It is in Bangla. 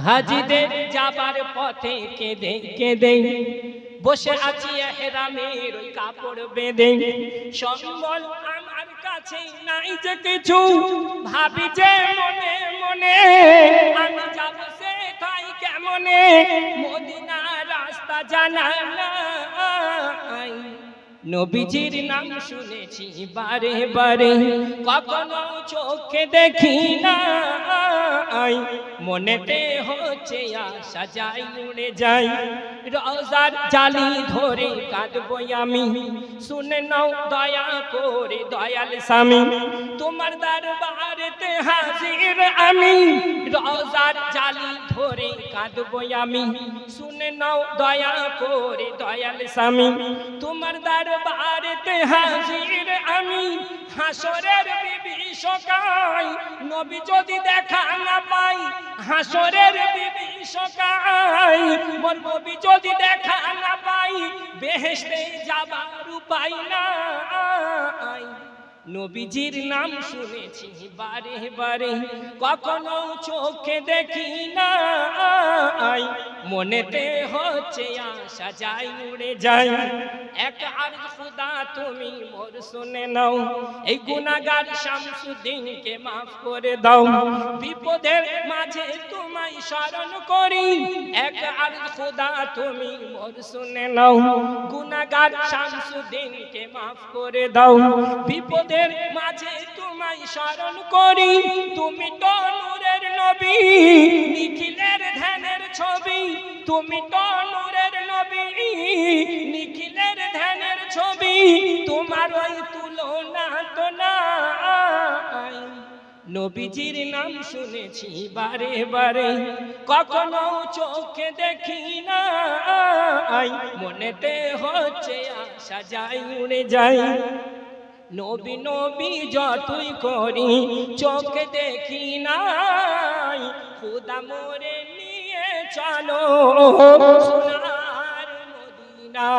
হাজিদের যাবার পথে কেঁদে কেঁদে বসে আছি এহরামের ওই কাপড় বেঁধে। সম্বল আমার কাছে নাই যে কিছু, ভাবি যে মনে মনে আমি যাব সেটাই কেমনে, মদিনার রাস্তা জানা নাই। নবীজির নাম শুনেছি বারে বারে, কখনো চোখে দেখি না, মনেতে হচ্ছে আশা যাই উড়ে যাই। রওজার জালি ধরে কাঁদবো আমি, শুনে নাও দয়া করে দয়াল স্বামী, তোমার দরবারেতে হাজির আমি। রওজার জালি ধরে কাঁদবো আমি, শুনে নাও দয়া করে দয়াল স্বামী, তোমার দরবারেতে হাজির আমি। হাসরের বিভীষিকায় নবী যদি দেখা না পাই, হাসরের বিভীষিকায় মোর নবী যদি দেখা না পাই, বেহেশতে যাবার উপায় নাই। নবীজির নাম শুনেছি বারে বারে, কখনো চোখে দেখি না, মনেতে হচ্ছে আশা যাই উড়ে যাই। এক আরজ খুদা তুমি মোর শুনে নাও, এই গুনাহগার শামসুদ্দিনকে মাফ করে দাও। বিপদের মাঝে তোমায় স্মরণ করি, এক আরজ খুদা তুমি মোর শুনে নাও, গুনাহগার শামসুদ্দিনকে মাফ করে দাও। বিপদের মাঝে তোমায় স্মরণ করি, তুমি তো নূরের নবী, নিখিলের ধ্যানের ছবি, তুমি তো নূরের নবী, নিখিলের ধ্যানের ছবি, তোমার ওই তুলনা তো নাই। নবীজির নাম শুনেছি বারে বারে, কখনো চোখে দেখি না, মনেতে হচ্ছে আশা যাই উড়ে যাই। নবী নবী যতই করি চোখে দেখি নাই, খুদা মোরে নিয়ে চলো সোনার মদিনা।